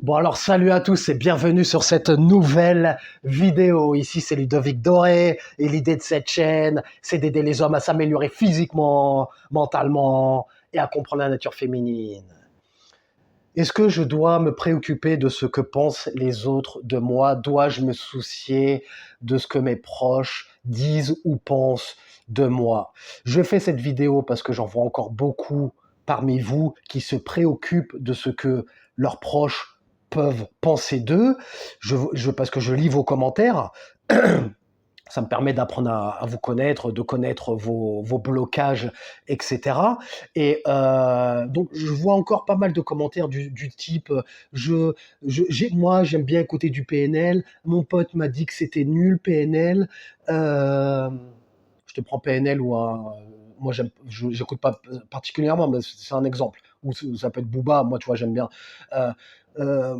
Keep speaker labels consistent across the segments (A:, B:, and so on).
A: Bon alors salut à tous et bienvenue sur cette nouvelle vidéo. Ici c'est Ludovic Doré et l'idée de cette chaîne c'est d'aider les hommes à s'améliorer physiquement, mentalement et à comprendre la nature féminine. Est-ce que je dois me préoccuper de ce que pensent les autres de moi? Dois-je me soucier de ce que mes proches disent ou pensent de moi? Je fais cette vidéo parce que j'en vois encore beaucoup parmi vous qui se préoccupent de ce que leurs proches peuvent penser d'eux. Parce que je lis vos commentaires. Ça me permet d'apprendre à vous connaître, de connaître vos blocages, etc. Et donc, je vois encore pas mal de commentaires du type moi, j'aime bien écouter du PNL. Mon pote m'a dit que c'était nul, PNL. Je te prends PNL ou un. Moi, j'écoute pas particulièrement, mais c'est un exemple. Ou ça peut être Booba. Moi, tu vois, j'aime bien. Euh, euh,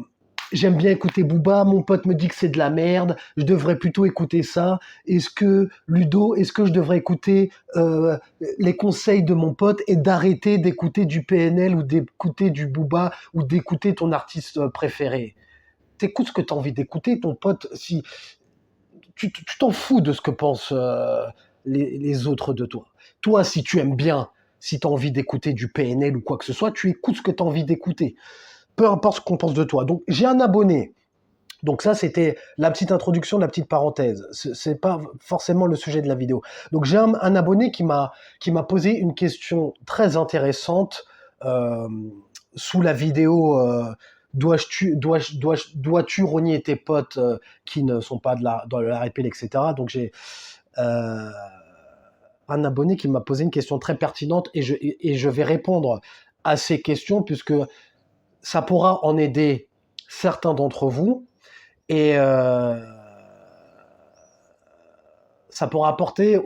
A: J'aime bien écouter Booba, mon pote me dit que c'est de la merde, je devrais plutôt écouter ça. Est-ce que je devrais écouter les conseils de mon pote et d'arrêter d'écouter du PNL ou d'écouter du Booba ou d'écouter ton artiste préféré? T'écoutes ce que t'as envie d'écouter, ton pote. Si tu t'en fous de ce que pensent les autres de toi. Toi, si tu aimes bien, si tu as envie d'écouter du PNL ou quoi que ce soit, tu écoutes ce que tu as envie d'écouter peu importe ce qu'on pense de toi. Donc, j'ai un abonné. Donc ça, c'était la petite introduction, la petite parenthèse. C'est pas forcément le sujet de la vidéo. Donc j'ai un abonné qui m'a posé une question très intéressante euh, sous la vidéo. Dois-tu rogner tes potes qui ne sont pas dans la RPL, etc. Donc j'ai euh, un abonné qui m'a posé une question très pertinente et je vais répondre à ces questions puisque ça pourra en aider certains d'entre vous et ça pourra apporter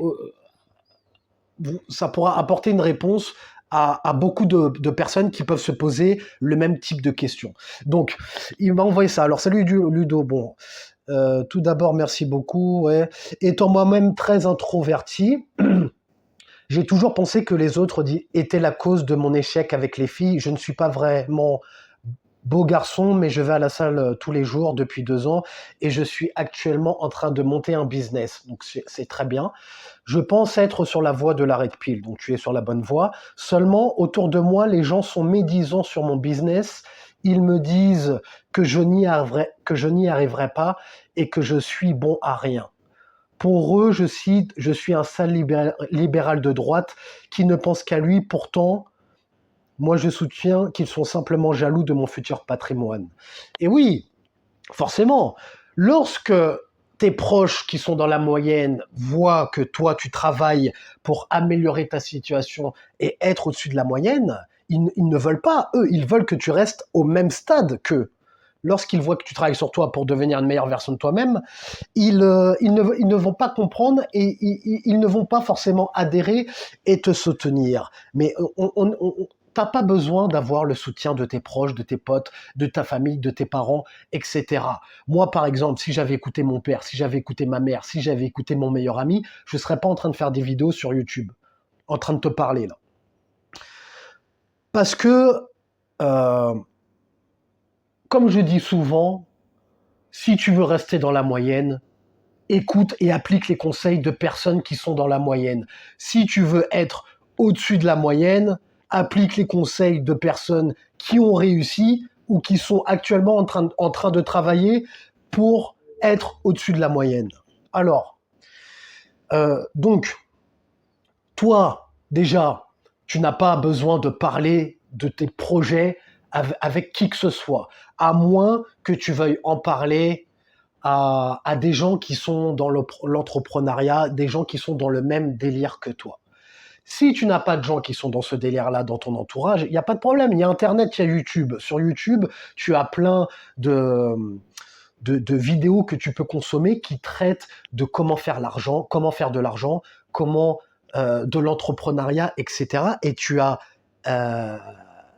A: une réponse à beaucoup de personnes qui peuvent se poser le même type de questions. Donc, il m'a envoyé ça. Alors, salut Ludo. Bon, tout d'abord, merci beaucoup. Ouais. Étant moi-même très introverti, j'ai toujours pensé que les autres étaient la cause de mon échec avec les filles. Je ne suis pas vraiment beau garçon, mais je vais à la salle tous les jours depuis 2 ans et je suis actuellement en train de monter un business. Donc c'est très bien. Je pense être sur la voie de la red pill, donc tu es sur la bonne voie. Seulement, autour de moi, les gens sont médisants sur mon business. Ils me disent que je n'y arriverai pas et que je suis bon à rien. Pour eux, je cite, je suis un sale libéral de droite qui ne pense qu'à lui. Pourtant, moi, je soutiens qu'ils sont simplement jaloux de mon futur patrimoine. Et oui, forcément, lorsque tes proches qui sont dans la moyenne voient que toi, tu travailles pour améliorer ta situation et être au-dessus de la moyenne, ils ne veulent pas, eux, ils veulent que tu restes au même stade qu'eux. Lorsqu'ils voient que tu travailles sur toi pour devenir une meilleure version de toi-même, ils ne vont pas comprendre et ils ne vont pas forcément adhérer et te soutenir. Mais t'as pas besoin d'avoir le soutien de tes proches, de tes potes, de ta famille, de tes parents, etc. Moi, par exemple, si j'avais écouté mon père, si j'avais écouté ma mère, si j'avais écouté mon meilleur ami, je serais pas en train de faire des vidéos sur YouTube, en train de te parler là. Parce que, euh, comme je dis souvent, si tu veux rester dans la moyenne, écoute et applique les conseils de personnes qui sont dans la moyenne. Si tu veux être au-dessus de la moyenne, applique les conseils de personnes qui ont réussi ou qui sont actuellement en train de travailler pour être au-dessus de la moyenne. Alors, donc, toi, déjà, tu n'as pas besoin de parler de tes projets avec qui que ce soit, à moins que tu veuilles en parler à des gens qui sont dans l'entrepreneuriat, des gens qui sont dans le même délire que toi. Si tu n'as pas de gens qui sont dans ce délire-là dans ton entourage, il n'y a pas de problème. Il y a Internet, il y a YouTube. Sur YouTube, tu as plein de vidéos que tu peux consommer qui traitent de comment faire l'argent, comment faire de l'argent, comment de l'entrepreneuriat, etc. Et tu as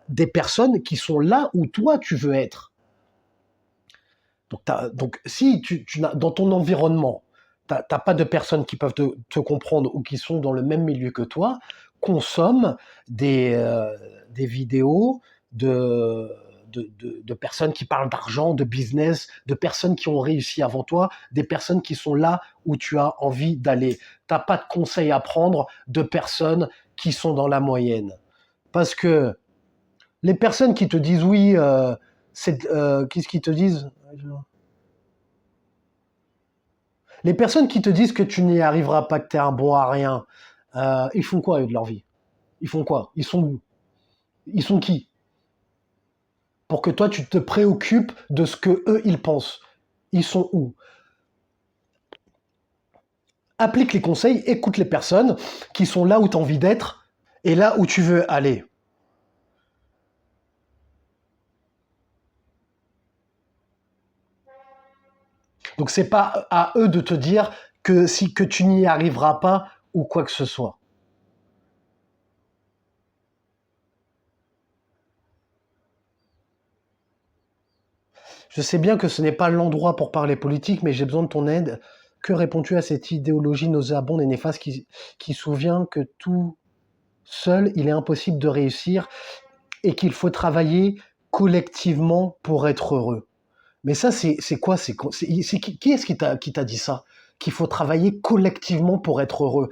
A: des personnes qui sont là où toi tu veux être. Donc si dans ton environnement, tu n'as pas de personnes qui peuvent te comprendre ou qui sont dans le même milieu que toi, consomme des vidéos de de personnes qui parlent d'argent, de business, de personnes qui ont réussi avant toi, des personnes qui sont là où tu as envie d'aller. T'as pas de conseils à prendre de personnes qui sont dans la moyenne. Parce que les personnes qui te disent oui, qu'est-ce qu'ils te disent? Les personnes qui te disent que tu n'y arriveras pas, que tu es un bon à rien, ils font quoi eux de leur vie? Ils font quoi? Ils sont où? Ils sont qui? Pour que toi tu te préoccupes de ce que eux ils pensent. Ils sont où? Applique les conseils, écoute les personnes qui sont là où tu as envie d'être et là où tu veux aller. Donc c'est pas à eux de te dire que tu n'y arriveras pas ou quoi que ce soit. Je sais bien que ce n'est pas l'endroit pour parler politique, mais j'ai besoin de ton aide. Que réponds-tu à cette idéologie nauséabonde et néfaste qui souvient que tout seul, il est impossible de réussir et qu'il faut travailler collectivement pour être heureux? Mais ça, c'est quoi? Qui est-ce qui t'a dit ça? Qu'il faut travailler collectivement pour être heureux.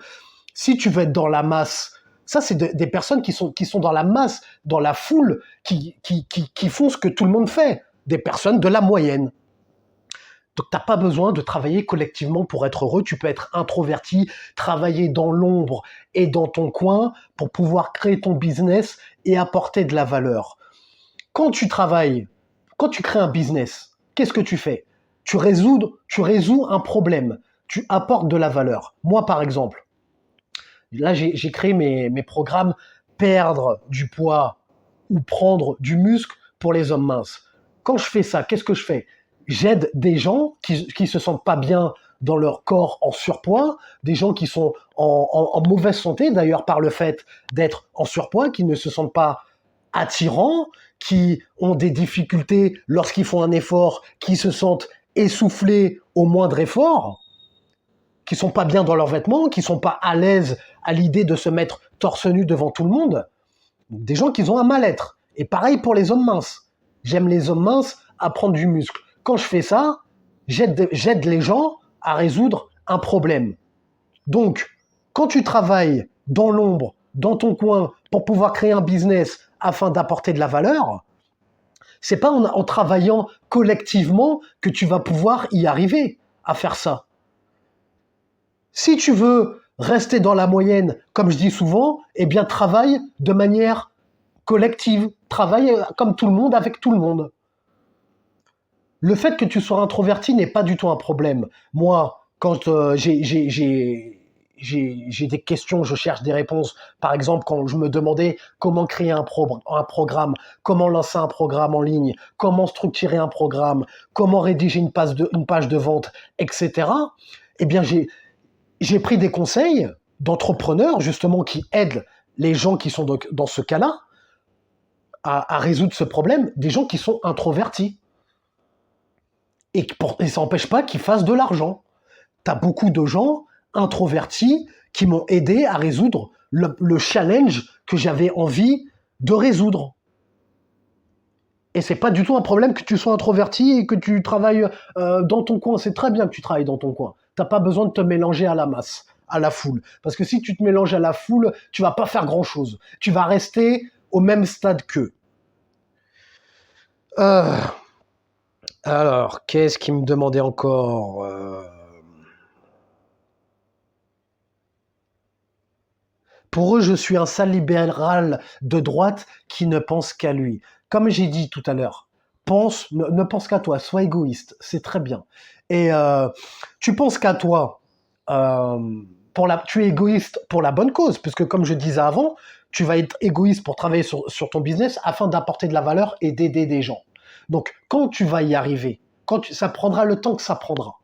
A: Si tu veux être dans la masse, ça, c'est des personnes qui sont dans la masse, dans la foule, qui font ce que tout le monde fait. Des personnes de la moyenne. Donc, t'as pas besoin de travailler collectivement pour être heureux. Tu peux être introverti, travailler dans l'ombre et dans ton coin pour pouvoir créer ton business et apporter de la valeur. Quand tu travailles, quand tu crées un business, qu'est-ce que tu fais? Tu résous un problème. Tu apportes de la valeur. Moi, par exemple, là, j'ai créé mes programmes perdre du poids ou prendre du muscle pour les hommes minces. Quand je fais ça, qu'est-ce que je fais? J'aide des gens qui se sentent pas bien dans leur corps en surpoids, des gens qui sont en mauvaise santé, d'ailleurs par le fait d'être en surpoids, qui ne se sentent pas attirants, qui ont des difficultés lorsqu'ils font un effort, qui se sentent essoufflés au moindre effort, qui sont pas bien dans leurs vêtements, qui sont pas à l'aise à l'idée de se mettre torse nu devant tout le monde. Des gens qui ont un mal-être. Et pareil pour les hommes minces. J'aime les hommes minces à prendre du muscle. Quand je fais ça, j'aide les gens à résoudre un problème. Donc, quand tu travailles dans l'ombre, dans ton coin, pour pouvoir créer un business afin d'apporter de la valeur, c'est pas en travaillant collectivement que tu vas pouvoir y arriver à faire ça. Si tu veux rester dans la moyenne, comme je dis souvent, eh bien travaille de manière collective, travaille comme tout le monde avec tout le monde. Le fait que tu sois introverti n'est pas du tout un problème. Moi, quand j'ai des questions, je cherche des réponses. Par exemple, quand je me demandais comment créer un programme, comment lancer un programme en ligne, comment structurer un programme, comment rédiger une page de vente, etc. Eh bien, j'ai pris des conseils d'entrepreneurs, justement, qui aident les gens qui sont dans ce cas-là à résoudre ce problème, des gens qui sont introvertis. Et ça n'empêche pas qu'ils fassent de l'argent. Tu as beaucoup de gens introvertis qui m'ont aidé à résoudre le challenge que j'avais envie de résoudre. Et c'est pas du tout un problème que tu sois introverti et que tu travailles dans ton coin. C'est très bien que tu travailles dans ton coin. T'as pas besoin de te mélanger à la masse, à la foule. Parce que si tu te mélanges à la foule, tu vas pas faire grand-chose. Tu vas rester au même stade qu'eux. Alors, qu'est-ce qu'il me demandait encore? Pour eux, je suis un sale libéral de droite qui ne pense qu'à lui. Comme j'ai dit tout à l'heure, ne pense qu'à toi, sois égoïste, c'est très bien. Et tu penses qu'à toi, tu es égoïste pour la bonne cause, puisque comme je disais avant, tu vas être égoïste pour travailler sur ton business afin d'apporter de la valeur et d'aider des gens. Donc, quand tu vas y arriver, ça prendra le temps que ça prendra,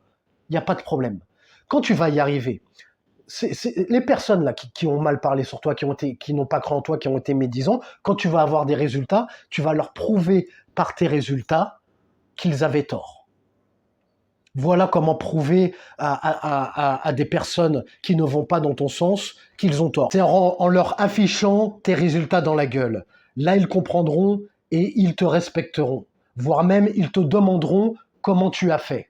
A: il n'y a pas de problème. Quand tu vas y arriver, les personnes là qui ont mal parlé sur toi, qui n'ont pas cru en toi, qui ont été médisants, quand tu vas avoir des résultats, tu vas leur prouver par tes résultats qu'ils avaient tort. Voilà comment prouver à des personnes qui ne vont pas dans ton sens qu'ils ont tort. C'est en leur affichant tes résultats dans la gueule. Là, ils comprendront et ils te respecteront, voire même ils te demanderont comment tu as fait.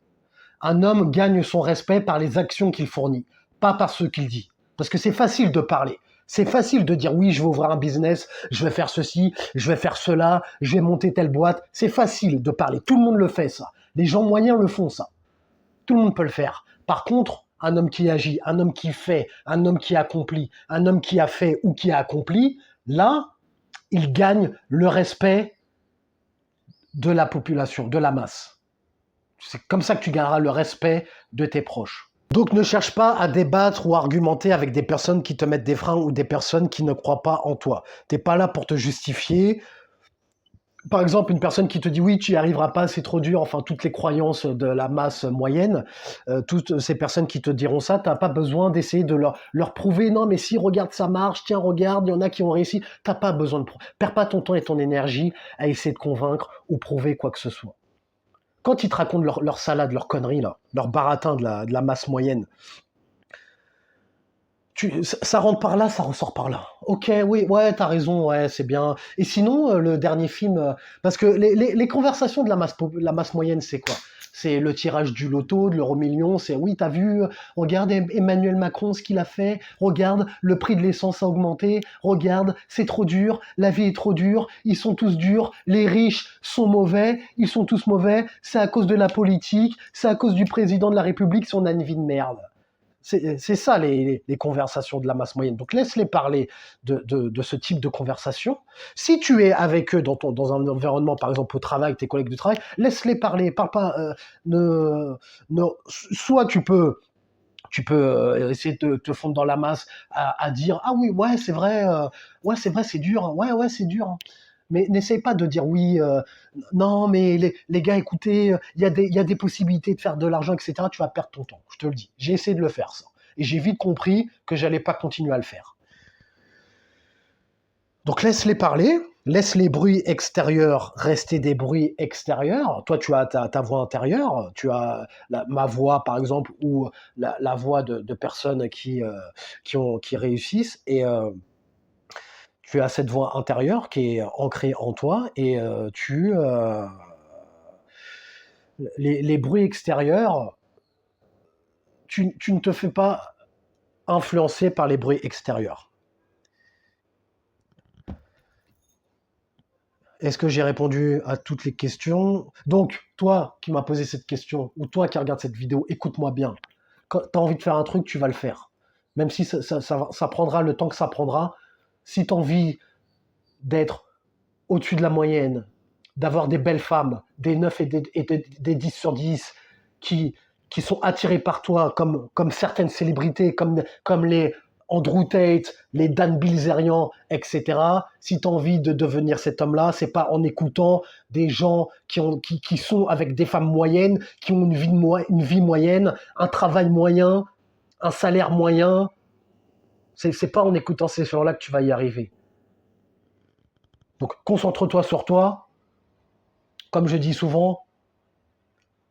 A: Un homme gagne son respect par les actions qu'il fournit, pas par ce qu'il dit. Parce que c'est facile de parler. C'est facile de dire oui, je vais ouvrir un business, je vais faire ceci, je vais faire cela, je vais monter telle boîte. C'est facile de parler. Tout le monde le fait, ça. Les gens moyens le font, ça. Tout le monde peut le faire. Par contre, un homme qui agit, un homme qui fait, un homme qui accomplit, un homme qui a fait ou qui a accompli, là, il gagne le respect de la population, de la masse. C'est comme ça que tu gagneras le respect de tes proches. Donc ne cherche pas à débattre ou argumenter avec des personnes qui te mettent des freins ou des personnes qui ne croient pas en toi. T'es pas là pour te justifier. Par exemple, une personne qui te dit oui, tu n'y arriveras pas, c'est trop dur, enfin toutes les croyances de la masse moyenne, toutes ces personnes qui te diront ça, tu n'as pas besoin d'essayer de leur prouver, non mais si, regarde, ça marche, tiens, regarde, il y en a qui ont réussi, tu n'as pas besoin de prouver. Perds pas ton temps et ton énergie à essayer de convaincre ou prouver quoi que ce soit. Quand ils te racontent leur salade, leur connerie, là, leur baratin de la masse moyenne, ça rentre par là, ça ressort par là. Ok, oui, ouais, t'as raison, ouais, c'est bien. Et sinon, le dernier film, parce que les conversations de la masse moyenne, c'est quoi? C'est le tirage du loto, de l'euro-million, c'est oui, t'as vu, regarde Emmanuel Macron, ce qu'il a fait, regarde, le prix de l'essence a augmenté, regarde, c'est trop dur, la vie est trop dure, ils sont tous durs, les riches sont mauvais, ils sont tous mauvais, c'est à cause de la politique, c'est à cause du président de la République si on a une vie de merde. C'est ça les conversations de la masse moyenne. Donc laisse-les parler de ce type de conversation. Si tu es avec eux dans un environnement, par exemple au travail, tes collègues de travail, laisse-les parler. Parle pas. Soit tu peux essayer de te fondre dans la masse à dire ah oui ouais c'est vrai c'est dur hein. Ouais c'est dur hein. Mais n'essaye pas de dire oui non mais les gars écoutez il y a des possibilités de faire de l'argent etc. Tu vas perdre ton temps, je te le dis. J'ai essayé de le faire ça et j'ai vite compris que j'allais pas continuer à le faire. Donc laisse-les parler, laisse les bruits extérieurs rester des bruits extérieurs. Toi, tu as ta voix intérieure, tu as ma voix, par exemple, ou la voix de personnes qui réussissent, et tu as cette voix intérieure qui est ancrée en toi, et les bruits extérieurs, tu ne te fais pas influencer par les bruits extérieurs. Est-ce que j'ai répondu à toutes les questions? Donc, toi qui m'as posé cette question, ou toi qui regardes cette vidéo, écoute-moi bien. Quand tu as envie de faire un truc, tu vas le faire. Même si ça prendra le temps que ça prendra. Si tu as envie d'être au-dessus de la moyenne, d'avoir des belles femmes, des 9 et des 10 sur 10, qui sont attirées par toi, comme certaines célébrités, comme les Andrew Tate, les Dan Bilzerian, etc. Si tu as envie de devenir cet homme-là, c'est pas en écoutant des gens qui sont avec des femmes moyennes, qui ont une vie moyenne, un travail moyen, un salaire moyen. C'est pas en écoutant ces gens-là que tu vas y arriver. Donc concentre-toi sur toi, comme je dis souvent,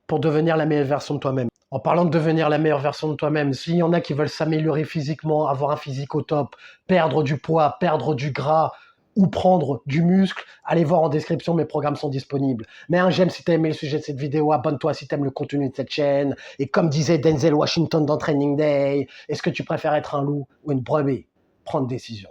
A: pour devenir la meilleure version de toi-même. En parlant de devenir la meilleure version de toi-même, s'il y en a qui veulent s'améliorer physiquement, avoir un physique au top, perdre du poids, perdre du gras ou prendre du muscle, allez voir en description, mes programmes sont disponibles. Mets un j'aime si tu as aimé le sujet de cette vidéo, abonne-toi si tu aimes le contenu de cette chaîne. Et comme disait Denzel Washington dans Training Day, est-ce que tu préfères être un loup ou une brebis? Prends une décision.